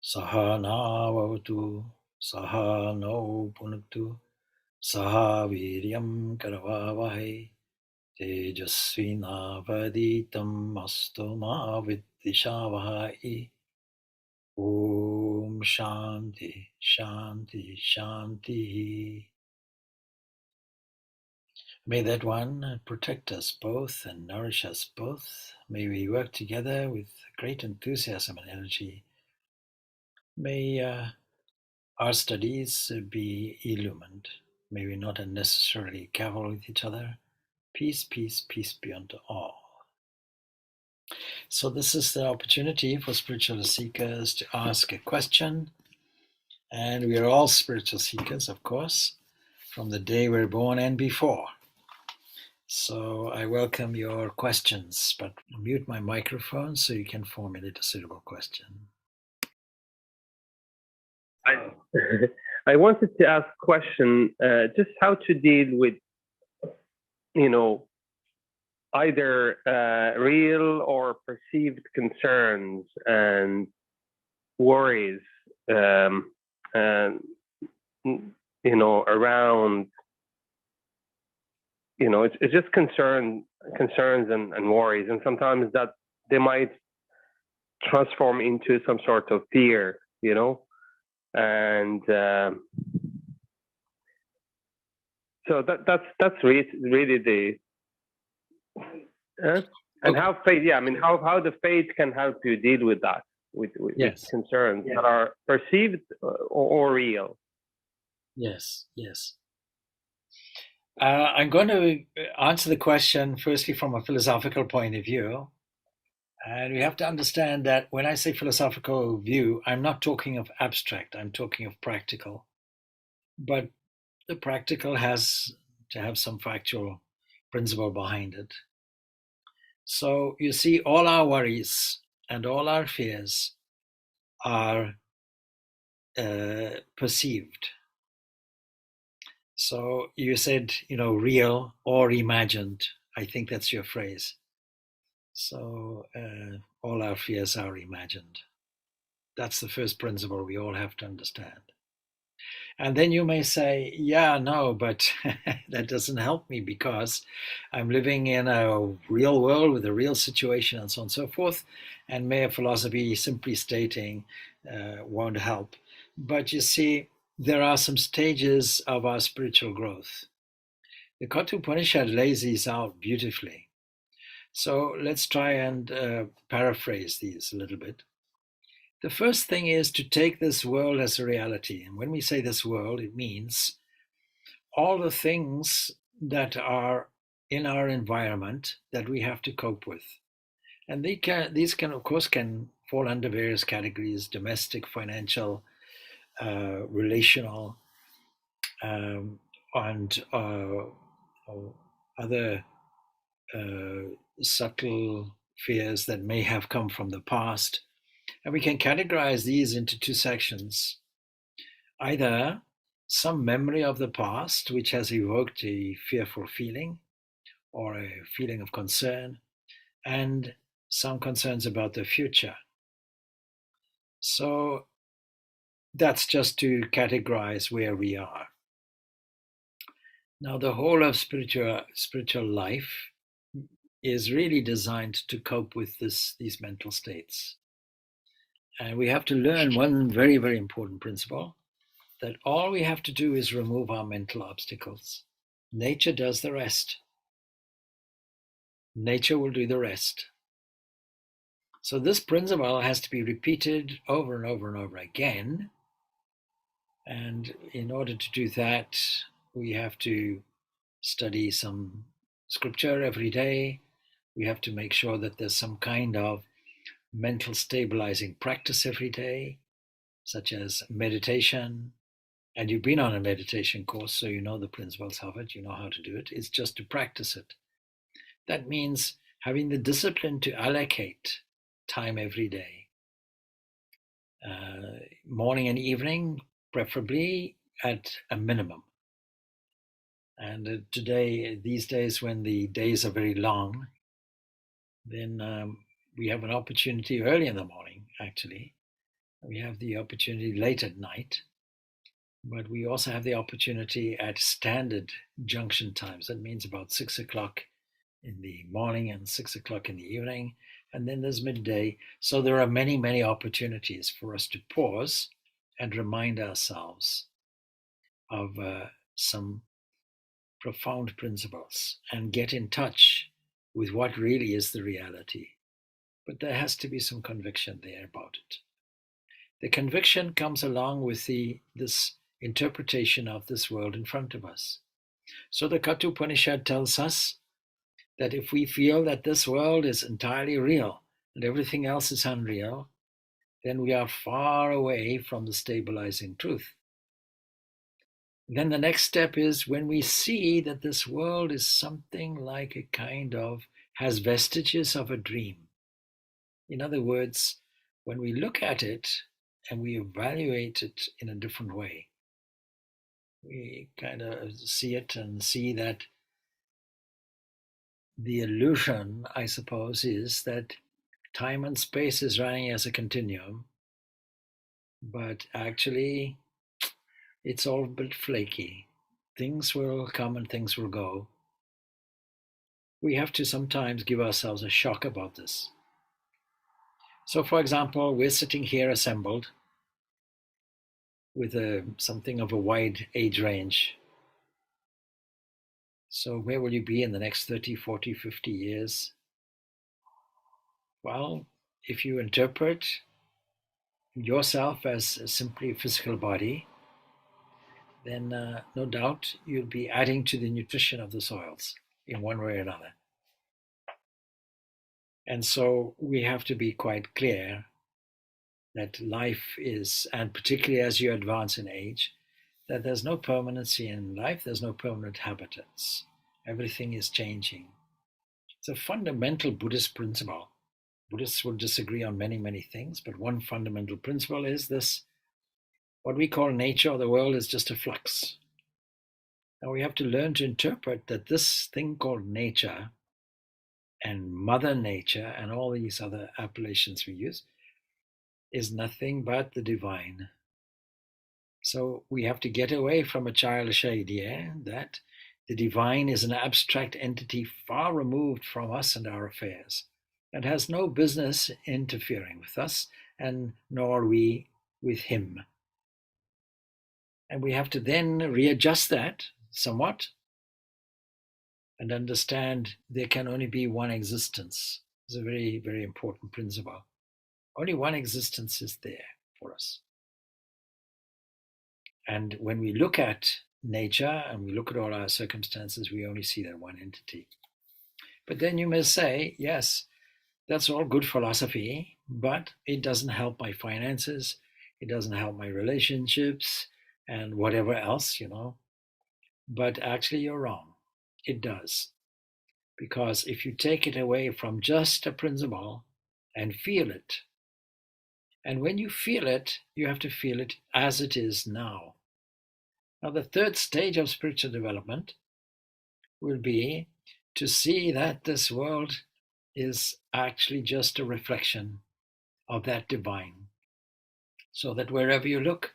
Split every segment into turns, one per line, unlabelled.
Sahana Vavatu, Sahano Punaktu, Saha Viryam Karavavahe, Tejasvinavaditam Astu Ma Vidishavahai. Om Shanti, Shanti, Shanti. May that one protect us both and nourish us both. May we work together with great enthusiasm and energy. May our studies be illumined. May we not unnecessarily cavil with each other. Peace, peace, peace be unto all. So this is the opportunity for spiritual seekers to ask a question. And we are all spiritual seekers, of course, from the day we're born and before. So I welcome your questions, but mute my microphone so you can formulate a suitable question.
I wanted to ask a question, just how to deal with, either real or perceived concerns and worries, and around, it's just concerns and worries, and sometimes that they might transform into some sort of fear, and so that's really the and okay. How faith, how the faith can help you deal with that, with
Yes.
concerns that are perceived or real.
Yes. I'm going to answer the question firstly from a philosophical point of view. And we have to understand that when I say philosophical view, I'm not talking of abstract, I'm talking of practical. But the practical has to have some factual principle behind it. So you see, all our worries and all our fears are perceived. So you said, real or imagined. I think that's your phrase. So all our fears are imagined. That's the first principle we all have to understand. And then you may say, yeah, no, but that doesn't help me because I'm living in a real world with a real situation and so on and so forth. And mere philosophy simply stating won't help. But you see, there are some stages of our spiritual growth. The Kathopanishad lays these out beautifully. So let's try and paraphrase these a little bit. The first thing is to take this world as a reality. And when we say this world, it means all the things that are in our environment that we have to cope with. And these can, of course, can fall under various categories: domestic, financial, relational, and other subtle fears that may have come from the past. And we can categorize these into two sections. Either some memory of the past, which has evoked a fearful feeling or a feeling of concern, and some concerns about the future. So that's just to categorize where we are. Now, the whole of spiritual life is really designed to cope with these mental states. And we have to learn one very, very important principle, that all we have to do is remove our mental obstacles. Nature does the rest. Nature will do the rest. So this principle has to be repeated over and over and over again. And in order to do that, we have to study some scripture every day. We have to make sure that there's some kind of mental stabilizing practice every day, such as meditation. And you've been on a meditation course, so you know the principles of it, you know how to do it. It's just to practice it. That means having the discipline to allocate time every day, morning and evening, preferably at a minimum. And these days, when the days are very long, then we have an opportunity early in the morning, actually, We have the opportunity late at night, but we also have the opportunity at standard junction times. That means about 6 o'clock in the morning and 6 o'clock in the evening. And then there's midday. So there are many, many opportunities for us to pause and remind ourselves of some profound principles and get in touch with what really is the reality. But there has to be some conviction there about it. The conviction comes along with this interpretation of this world in front of us. So the Katha Upanishad tells us that if we feel that this world is entirely real and everything else is unreal, then we are far away from the stabilizing truth. Then the next step is when we see that this world is something like a kind of, has vestiges of a dream. In other words, when we look at it and we evaluate it in a different way, we kind of see it and see that the illusion, I suppose, is that time and space is running as a continuum, but actually it's all a bit flaky. Things will come and things will go. We have to sometimes give ourselves a shock about this. So, for example, we're sitting here assembled with something of a wide age range. So where will you be in the next 30, 40, 50 years? Well, if you interpret yourself as simply a physical body, then no doubt you'll be adding to the nutrition of the soils in one way or another. And so we have to be quite clear that life is, and particularly as you advance in age, that there's no permanency in life, there's no permanent habitats. Everything is changing. It's a fundamental Buddhist principle. Buddhists will disagree on many, many things, but one fundamental principle is this: what we call nature or the world is just a flux. Now we have to learn to interpret that this thing called nature and Mother Nature and all these other appellations we use is nothing but the divine. So we have to get away from a childish idea that the divine is an abstract entity far removed from us and our affairs, and has no business interfering with us, and nor we with him. And we have to then readjust that somewhat and understand there can only be one existence. It's a very, very important principle. Only one existence is there for us. And when we look at nature and we look at all our circumstances, we only see that one entity. But then you may say, yes, that's all good philosophy, but it doesn't help my finances, it doesn't help my relationships, and whatever else, But actually, you're wrong. It does. Because if you take it away from just a principle and feel it, and when you feel it, you have to feel it as it is now. Now, the third stage of spiritual development will be to see that this world is actually just a reflection of that divine. So that wherever you look,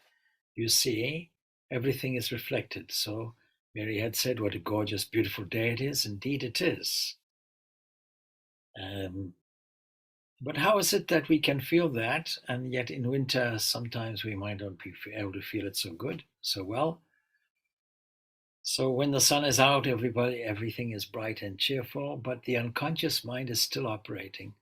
you see everything is reflected. So Mary had said, what a gorgeous, beautiful day it is. Indeed, it is. But how is it that we can feel that, and yet in winter sometimes we might not be able to feel it so good, so well? So when the sun is out, everything is bright and cheerful, but the unconscious mind is still operating.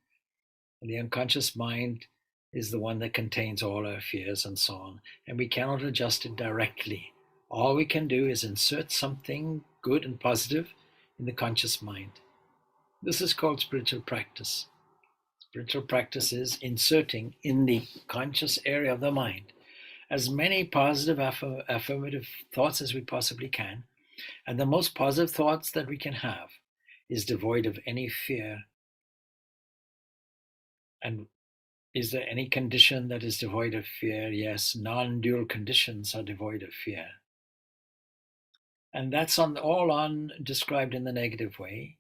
And the unconscious mind is the one that contains all our fears and so on, and we cannot adjust it directly. All we can do is insert something good and positive in the conscious mind. This is called spiritual practice. Spiritual practice is inserting in the conscious area of the mind as many positive affirmative thoughts as we possibly can. And the most positive thoughts that we can have is devoid of any fear. And is there any condition that is devoid of fear? Yes, non-dual conditions are devoid of fear. And that's all described in the negative way.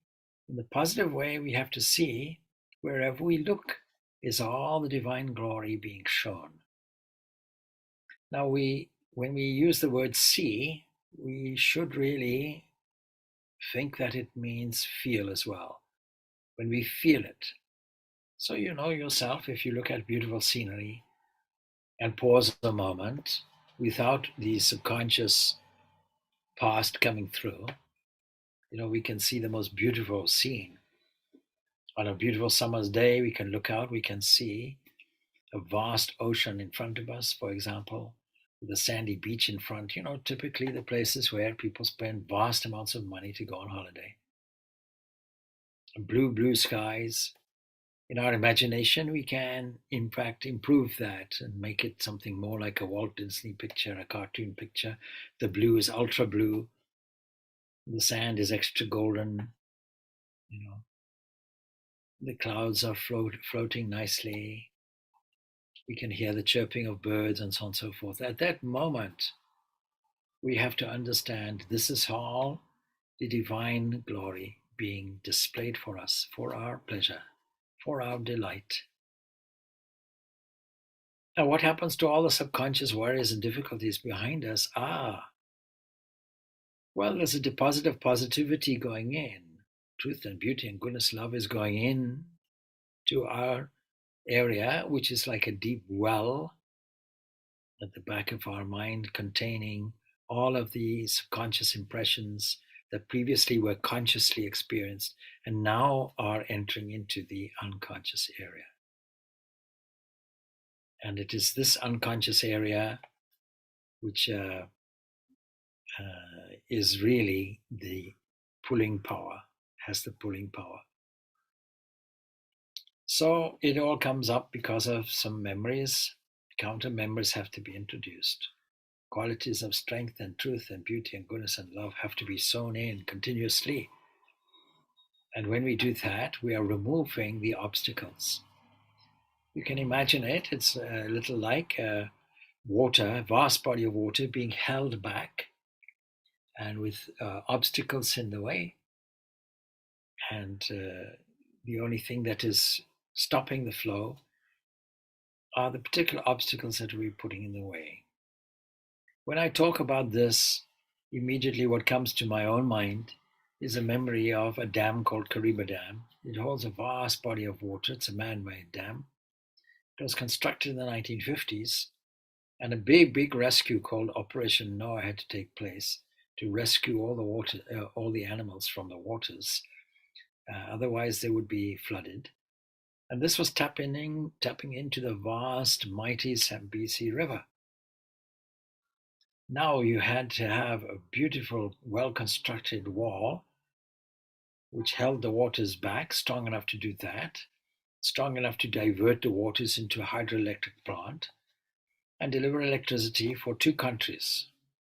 In the positive way, we have to see wherever we look is all the divine glory being shown. Now, when we use the word see, we should really think that it means feel as well. When we feel it. So you know yourself, if you look at beautiful scenery and pause a moment without the subconscious past coming through, we can see the most beautiful scene. On a beautiful summer's day, we can look out, we can see a vast ocean in front of us, for example, with a sandy beach in front, typically the places where people spend vast amounts of money to go on holiday. Blue skies. In our imagination, we can, in fact, improve that and make it something more like a Walt Disney picture, a cartoon picture. The blue is ultra blue. The sand is extra golden. You know, the clouds are floating nicely. We can hear the chirping of birds and so on and so forth. At that moment, we have to understand this is all the divine glory being displayed for us, for our pleasure, for our delight. Now, what happens to all the subconscious worries and difficulties behind us? Well, there's a deposit of positivity going in. Truth and beauty and goodness, love is going in to our area, which is like a deep well at the back of our mind, containing all of these subconscious impressions that previously were consciously experienced and now are entering into the unconscious area. And it is this unconscious area which is really the pulling power, has the pulling power. So it all comes up because of some memories. Counter memories have to be introduced. Qualities of strength and truth and beauty and goodness and love have to be sown in continuously. And when we do that, we are removing the obstacles. You can imagine it. It's a little like water, a vast body of water being held back and with obstacles in the way. And the only thing that is stopping the flow are the particular obstacles that we're putting in the way. When I talk about this, immediately what comes to my own mind is a memory of a dam called Kariba Dam. It holds a vast body of water. It's a man-made dam. It was constructed in the 1950s, and a big rescue called Operation Noah had to take place to rescue all the animals from the waters. Otherwise, they would be flooded. And this was tapping into the vast, mighty Zambezi River. Now you had to have a beautiful, well-constructed wall which held the waters back, strong enough to do that, strong enough to divert the waters into a hydroelectric plant and deliver electricity for two countries,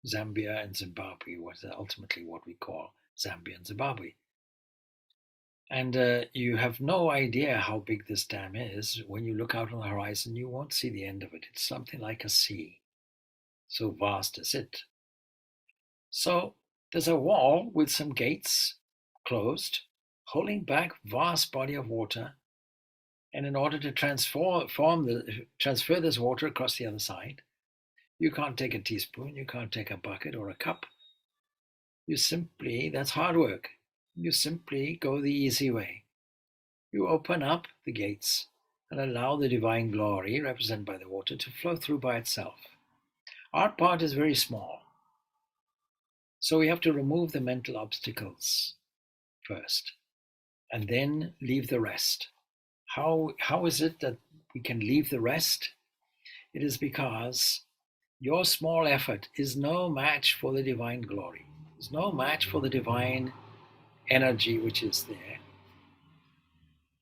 Zambia and Zimbabwe, was ultimately what we call Zambia and Zimbabwe. And you have no idea how big this dam is. When you look out on the horizon, you won't see the end of it. It's something like a sea. So vast is it. So there's a wall with some gates closed, holding back vast body of water. And in order to transfer this water across the other side, you can't take a teaspoon, you can't take a bucket or a cup. That's hard work. You simply go the easy way. You open up the gates and allow the divine glory, represented by the water, to flow through by itself. Our part is very small. So we have to remove the mental obstacles first and then leave the rest. How is it that we can leave the rest? It is because your small effort is no match for the divine glory. It's no match for the divine energy which is there.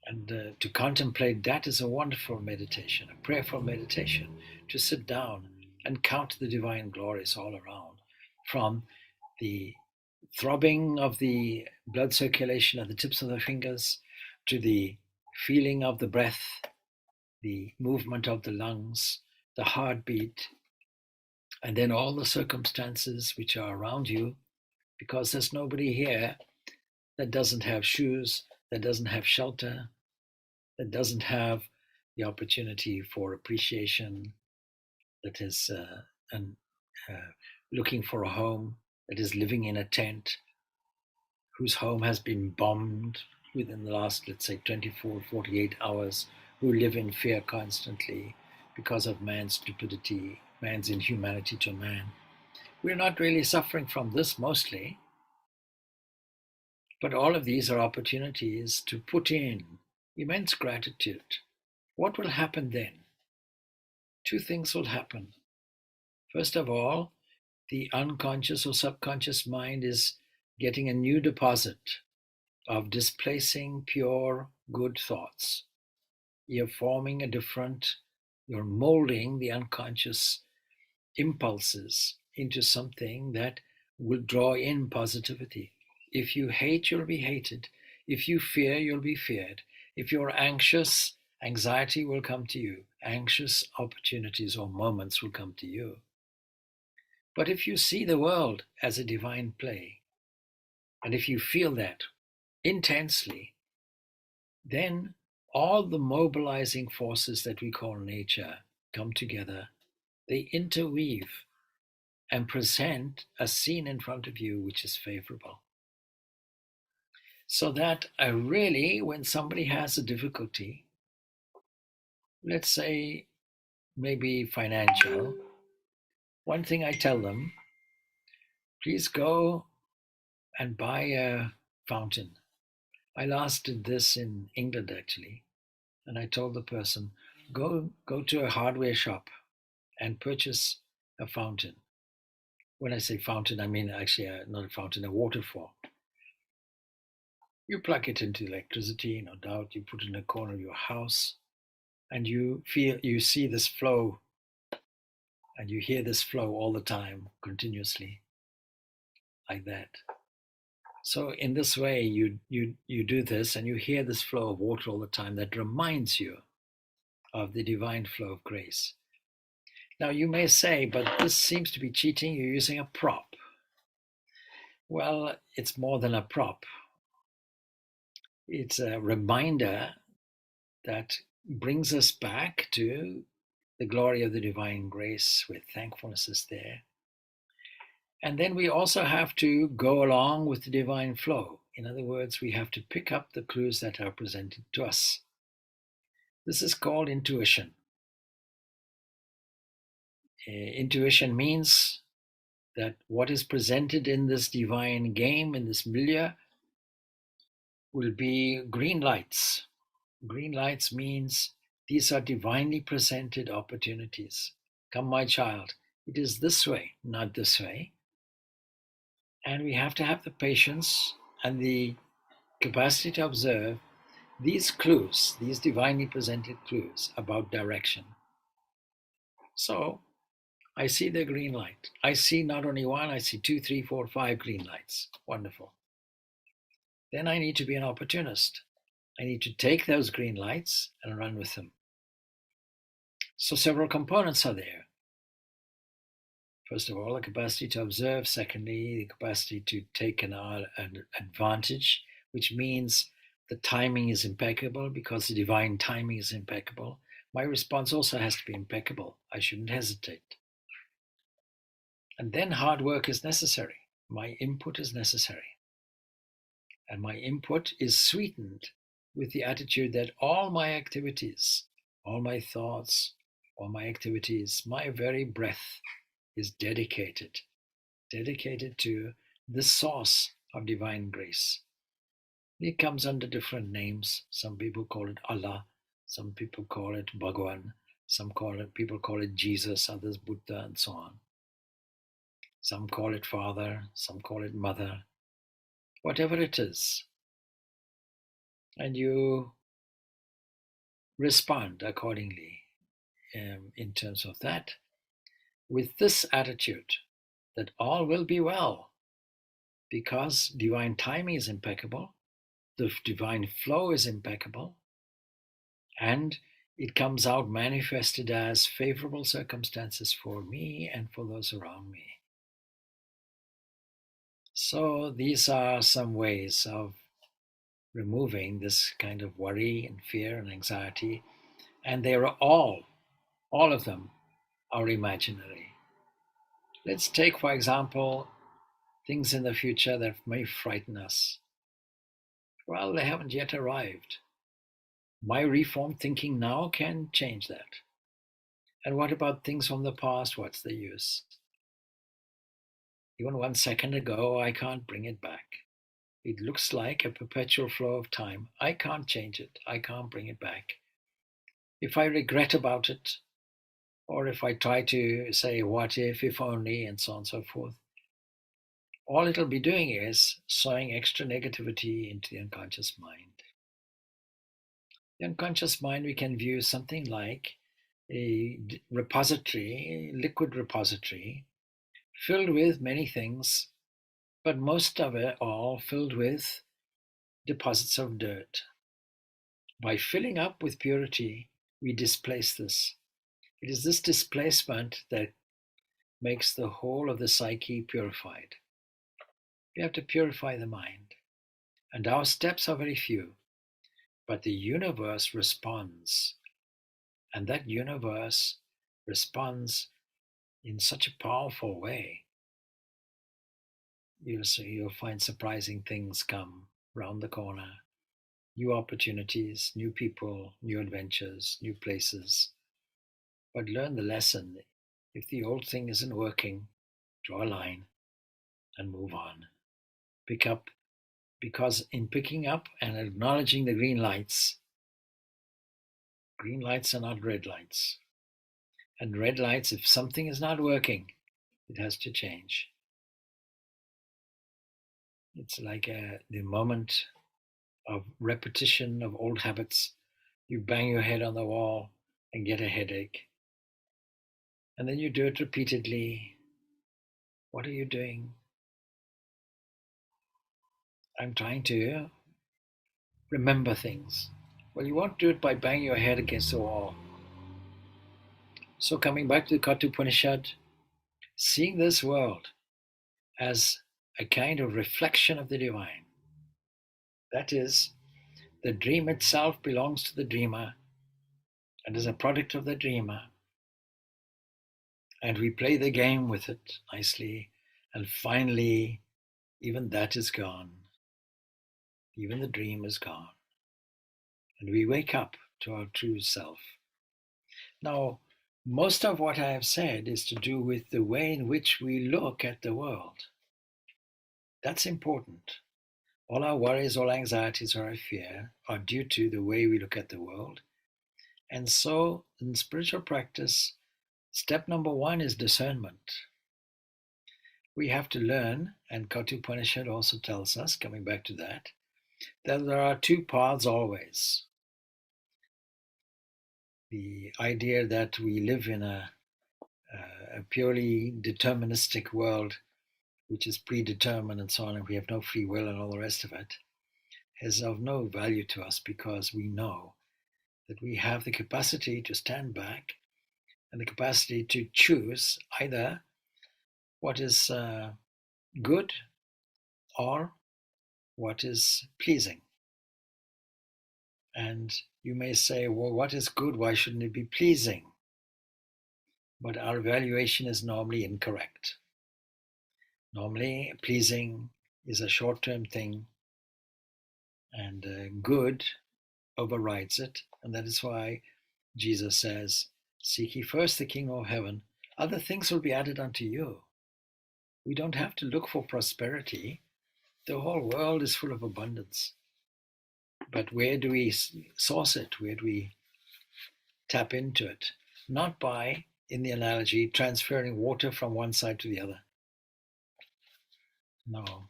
And to contemplate that is a wonderful meditation, a prayerful meditation, to sit down and count the divine glories all around, from the throbbing of the blood circulation at the tips of the fingers to the feeling of the breath, the movement of the lungs, the heartbeat, and then all the circumstances which are around you, because there's nobody here that doesn't have shoes, that doesn't have shelter, that doesn't have the opportunity for appreciation, that is and looking for a home, that is living in a tent, whose home has been bombed within the last, let's say, 24, 48 hours, who live in fear constantly because of man's stupidity, man's inhumanity to man. We're not really suffering from this mostly, but all of these are opportunities to put in immense gratitude. What will happen then? Two things will happen. First of all, the unconscious or subconscious mind is getting a new deposit of displacing pure good thoughts. You're forming a different, you're molding the unconscious impulses into something that will draw in positivity. If you hate, you'll be hated. If you fear, you'll be feared. If you're anxious, anxiety will come to you. Anxious opportunities or moments will come to you. But if you see the world as a divine play, and if you feel that intensely, then all the mobilizing forces that we call nature come together. They interweave and present a scene in front of you which is favorable. So that really, when somebody has a difficulty, let's say maybe financial, one thing I tell them, please go and buy a fountain. I last did this in England actually, and I told the person, go to a hardware shop and purchase a fountain. When I say fountain, I mean actually not a fountain, a waterfall. You plug it into electricity, no doubt. You put it in a corner of your house, and you see this flow, and you hear this flow all the time, continuously, like that. So in this way, you do this, and you hear this flow of water all the time that reminds you of the divine flow of grace. Now you may say, but this seems to be cheating. You're using a prop. Well, it's more than a prop. It's a reminder that brings us back to the glory of the divine grace, where thankfulness is there. And then we also have to go along with the divine flow. In other words, we have to pick up the clues that are presented to us. This is called intuition. Intuition means that what is presented in this divine game, in this milieu, will be green lights. Green lights means these are divinely presented opportunities. Come, my child, it is this way, not this way. And we have to have the patience and the capacity to observe these clues, these divinely presented clues about direction. So I see the green light. I see not only one, I see 2, 3, 4, 5 green lights. Wonderful. Then I need to be an opportunist. I need to take those green lights and run with them. So several components are there. First of all, the capacity to observe. Secondly, the capacity to take an advantage, which means the timing is impeccable because the divine timing is impeccable. My response also has to be impeccable. I shouldn't hesitate. And then hard work is necessary. My input is necessary. And my input is sweetened with the attitude that all my activities, all my thoughts, all my activities, my very breath is dedicated to the source of divine grace. It comes under different names. Some people call it Allah, some people call it Bhagwan, people call it Jesus, others Buddha, and so on. Some call it Father, some call it Mother, whatever it is. And you respond accordingly in terms of that, with this attitude that all will be well, because divine timing is impeccable, the divine flow is impeccable, and it comes out manifested as favorable circumstances for me and for those around me. So these are some ways of removing this kind of worry and fear and anxiety, and they are all of them are imaginary. Let's take, for example, things in the future that may frighten us. Well, they haven't yet arrived. My reformed thinking now can change that. And what about things from the past? What's the use? Even 1 second ago, I can't bring it back. It looks like a perpetual flow of time. I can't change it. I can't bring it back. If I regret about it, or if I try to say, what if only, and so on and so forth, all it'll be doing is sowing extra negativity into the unconscious mind. The unconscious mind we can view something like a repository, a liquid repository, filled with many things, but most of it all filled with deposits of dirt. By filling up with purity, we displace this. It is this displacement that makes the whole of the psyche purified. We have to purify the mind. And our steps are very few, but the universe responds. And that universe responds in such a powerful way. You'll find surprising things come round the corner, new opportunities, new people, new adventures, new places. But learn the lesson. If the old thing isn't working, draw a line and move on. Pick up, because in picking up and acknowledging the green lights are not red lights. And red lights, if something is not working, it has to change. It's like the moment of repetition of old habits. You bang your head on the wall and get a headache. And then you do it repeatedly. What are you doing? I'm trying to remember things. Well, you won't do it by banging your head against the wall. So coming back to the Kathopanishad, seeing this world as a kind of reflection of the divine. That is, the dream itself belongs to the dreamer and is a product of the dreamer. And we play the game with it nicely, and finally, even that is gone. Even the dream is gone. And we wake up to our true self. Now, most of what I have said is to do with the way in which we look at the world. That's important. All our worries, all anxieties, or our fear are due to the way we look at the world. And so, in spiritual practice, step number one is discernment. We have to learn, and Kathopanishad also tells us, coming back to that there are two paths always. The idea that we live in a purely deterministic world, which is predetermined and so on, and we have no free will and all the rest of it, is of no value to us, because we know that we have the capacity to stand back and the capacity to choose either what is good or what is pleasing. And you may say, well, what is good? Why shouldn't it be pleasing? But our evaluation is normally incorrect. Normally, pleasing is a short-term thing, and good overrides it. And that is why Jesus says, seek ye first the kingdom of heaven, other things will be added unto you. We don't have to look for prosperity. The whole world is full of abundance. But where do we source it? Where do we tap into it? Not by, in the analogy, transferring water from one side to the other. No.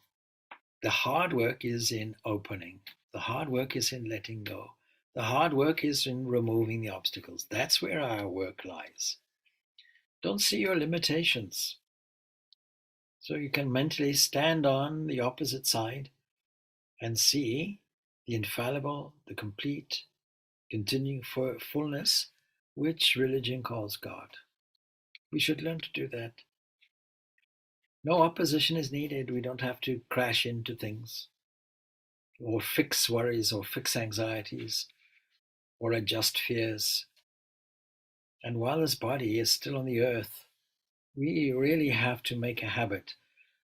The hard work is in opening. The hard work is in letting go. The hard work is in removing the obstacles. That's where our work lies. Don't see your limitations. So you can mentally stand on the opposite side and see the infallible, the complete, continuing fullness, which religion calls God. We should learn to do that. No opposition is needed. We don't have to crash into things or fix worries or fix anxieties or adjust fears. And while this body is still on the earth, We really have to make a habit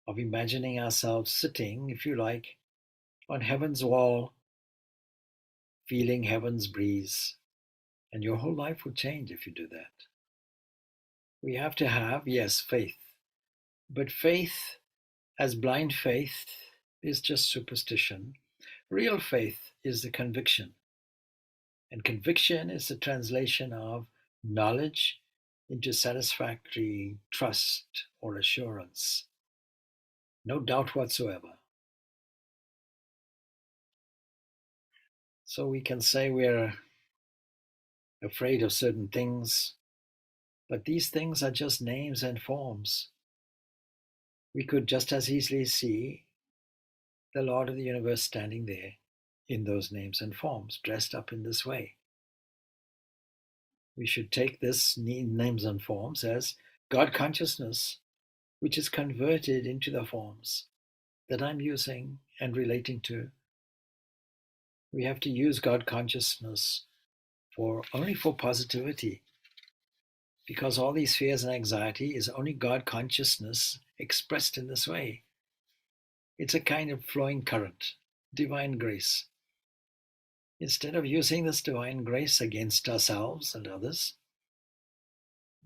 of imagining ourselves sitting, if you like, on heaven's wall, feeling heaven's breeze, and your whole life would change if you do that. We have to have, yes, faith, but faith as blind faith is just superstition. Real faith is the conviction, and conviction is the translation of knowledge into satisfactory trust or assurance. No doubt whatsoever. So we can say we're afraid of certain things, but these things are just names and forms. We could just as easily see the Lord of the universe standing there in those names and forms, dressed up in this way. We should take this names and forms as God consciousness, which is converted into the forms that I'm using and relating to. We have to use God consciousness only for positivity, because all these fears and anxiety is only God consciousness expressed in this way. It's a kind of flowing current, divine grace. Instead of using this divine grace against ourselves and others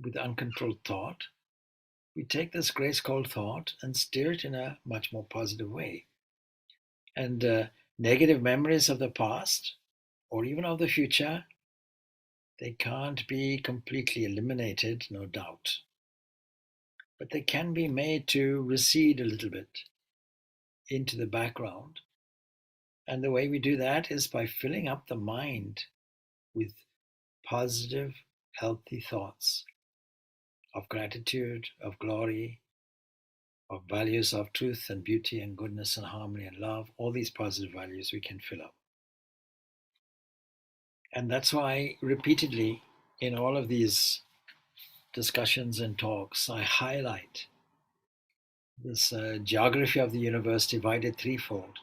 with uncontrolled thought, we take this grace called thought and steer it in a much more positive way. And negative memories of the past or even of the future, they can't be completely eliminated, no doubt. But they can be made to recede a little bit into the background. And the way we do that is by filling up the mind with positive, healthy thoughts of gratitude, of glory, of values of truth and beauty and goodness and harmony and love. All these positive values we can fill up. And that's why repeatedly in all of these discussions and talks, I highlight this geography of the universe divided threefold,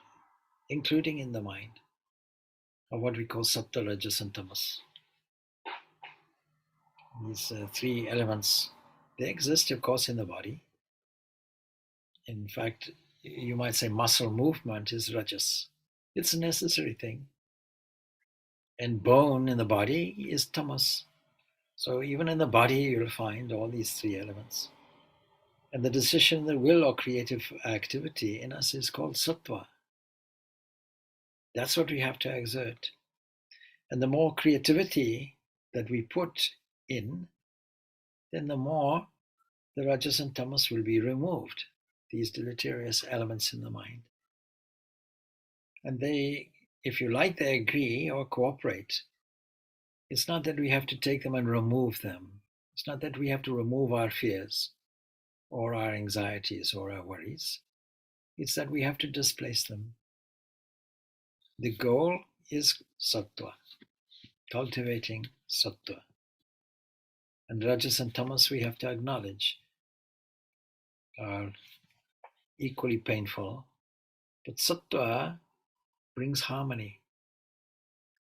including in the mind, of what we call Sattva, Rajas, and Tamas. These three elements, they exist, of course, in the body. In fact, you might say muscle movement is Rajas. It's a necessary thing. And bone in the body is Tamas. So even in the body, you'll find all these three elements. And the decision, the will or creative activity in us is called Sattva. That's what we have to exert. And the more creativity that we put in, then the more the Rajas and Tamas will be removed, these deleterious elements in the mind. And they, if you like, they agree or cooperate. It's not that we have to take them and remove them. It's not that we have to remove our fears or our anxieties or our worries. It's that we have to displace them. The goal is Sattva, cultivating Sattva. And Rajas and Tamas we have to acknowledge are equally painful, but Sattva brings harmony.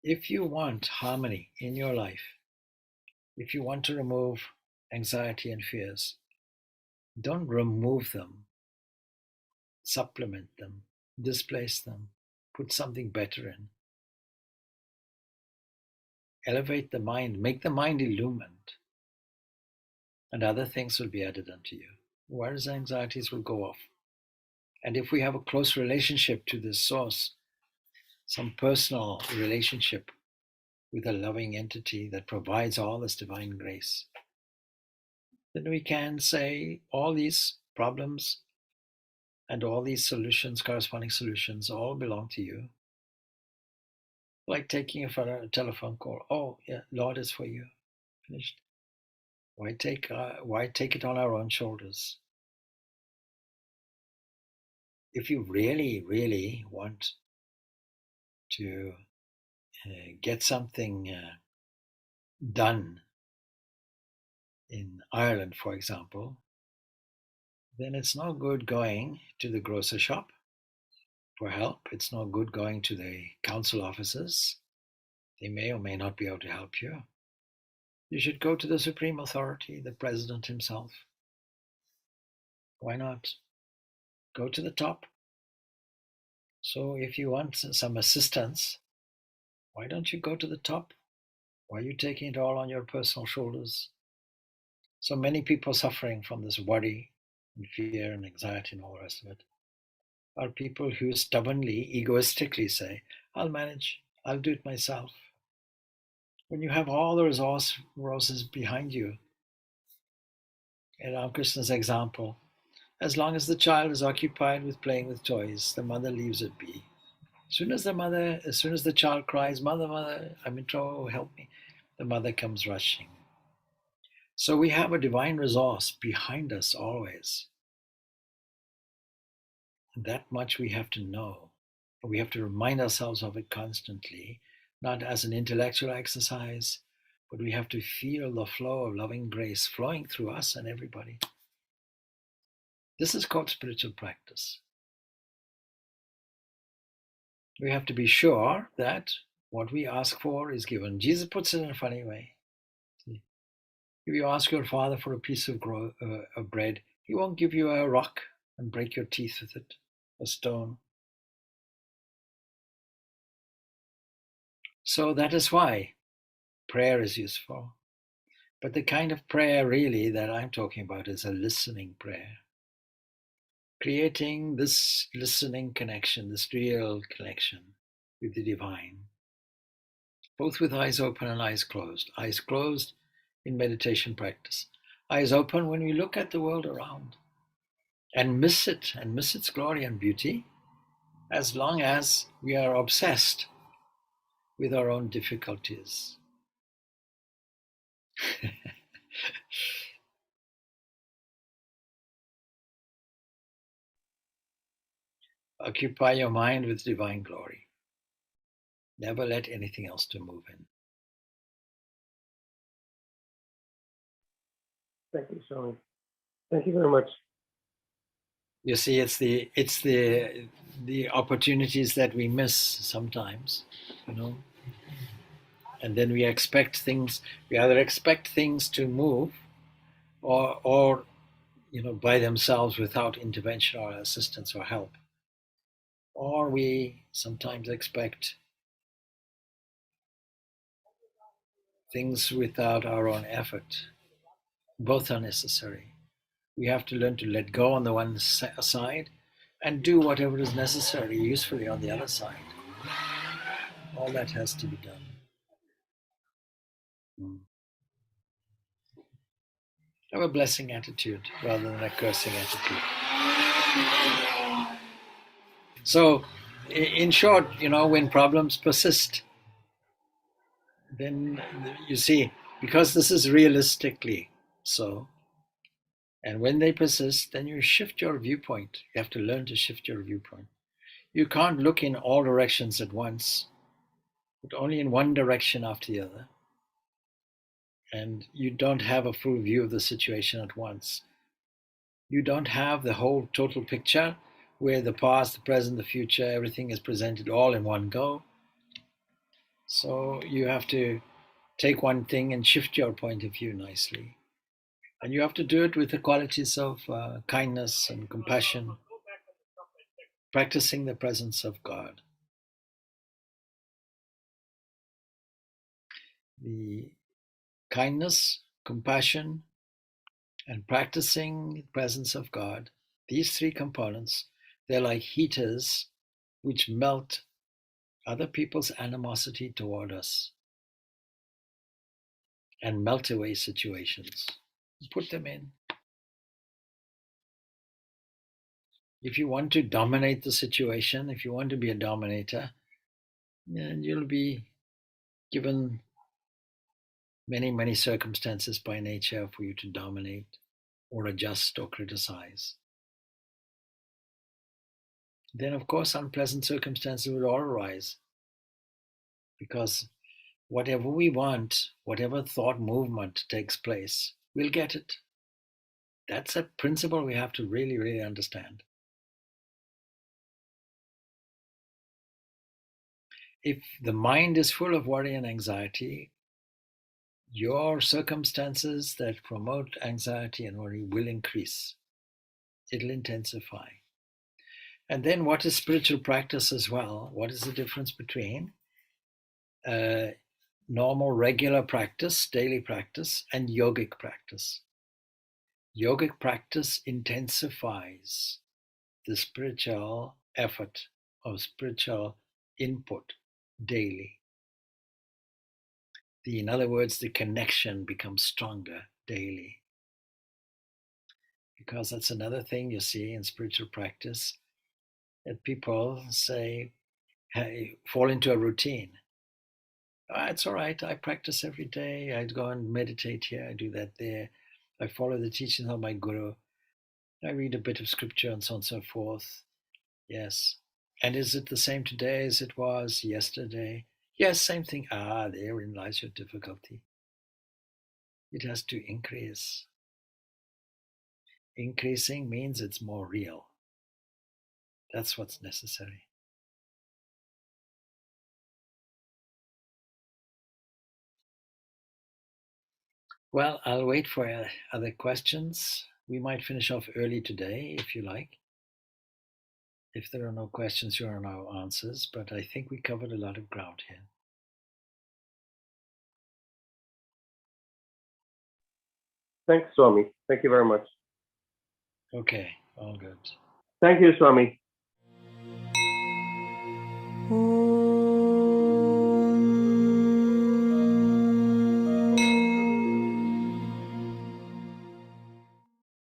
If you want harmony in your life, if you want to remove anxiety and fears, don't remove them, supplement them, displace them, put something better in. Elevate the mind, make the mind illumined, and other things will be added unto you. Whereas anxieties will go off. And if we have a close relationship to this source, some personal relationship with a loving entity that provides all this divine grace, then we can say all these problems and all these solutions, corresponding solutions, all belong to you. Like taking a telephone call. Oh, yeah, Lord is for you. Finished. Why take it on our own shoulders? If you really, really want to get something done in Ireland, for example, then it's no good going to the grocer shop for help. It's no good going to the council offices. They may or may not be able to help you. You should go to the supreme authority, the president himself. Why not go to the top? So if you want some assistance, why don't you go to the top? Why are you taking it all on your personal shoulders? So many people suffering from this worry and fear and anxiety and all the rest of it are people who stubbornly, egoistically say, I'll manage, I'll do it myself. When you have all the resources behind you, in Ramakrishna's example, as long as the child is occupied with playing with toys, the mother leaves it be. As soon as the child cries, Mother, Mother, I'm in trouble, help me, the mother comes rushing. So we have a divine resource behind us always. And that much we have to know. We have to remind ourselves of it constantly, not as an intellectual exercise, but we have to feel the flow of loving grace flowing through us and everybody. This is called spiritual practice. We have to be sure that what we ask for is given. Jesus puts it in a funny way. If you ask your father for a piece of bread, he won't give you a rock and break your teeth with it, a stone. So that is why prayer is useful. But the kind of prayer really that I'm talking about is a listening prayer. Creating this listening connection, this real connection with the divine, both with eyes open and eyes closed. Eyes closed in meditation practice. Eyes open when we look at the world around and miss it and miss its glory and beauty, as long as we are obsessed with our own difficulties. Occupy your mind with divine glory. Never let anything else to move in.
Thank you, Swami. Thank you very much.
You see, it's the opportunities that we miss sometimes, you know. And then we expect things. We either expect things to move, or by themselves without intervention or assistance or help, or we sometimes expect things without our own effort. Both are necessary. We have to learn to let go on the one side and do whatever is necessary usefully on the other side. All that has to be done. Have a blessing attitude rather than a cursing attitude. So, in short, when problems persist, then you see, because this is realistically so, and when they persist, then you shift your viewpoint. You have to learn to shift your viewpoint. You can't look in all directions at once, but only in one direction after the other. And you don't have a full view of the situation at once. You don't have the whole total picture where the past, the present, the future, everything is presented all in one go. So you have to take one thing and shift your point of view nicely. And you have to do it with the qualities of kindness and compassion, practicing the presence of God. The kindness, compassion, and practicing the presence of God, these three components, they're like heaters which melt other people's animosity toward us and melt away situations. Put them in. If you want to dominate the situation, if you want to be a dominator, then you'll be given many, many circumstances by nature for you to dominate or adjust or criticize. Then, of course, unpleasant circumstances will all arise, because whatever we want, whatever thought movement takes place, we'll get it. That's a principle we have to really, really understand. If the mind is full of worry and anxiety, your circumstances that promote anxiety and worry will increase. It'll intensify. And then what is spiritual practice as well? What is the difference between normal, regular practice, daily practice, and yogic practice? Yogic practice intensifies the spiritual effort or spiritual input daily. In other words, the connection becomes stronger daily. Because that's another thing you see in spiritual practice, that people say, hey, fall into a routine. It's all right, I practice every day, I go and meditate here, I do that there, I follow the teachings of my guru, I read a bit of scripture and so on and so forth. Yes. And is it the same today as it was yesterday? Yes, same thing. Therein lies your difficulty. It has to increase. Increasing means it's more real. That's what's necessary. Well, I'll wait for other questions. We might finish off early today, if you like. If there are no questions, there are no answers, but I think we covered a lot of ground here.
Thanks, Swami. Thank you very much.
Okay, all good.
Thank you, Swami.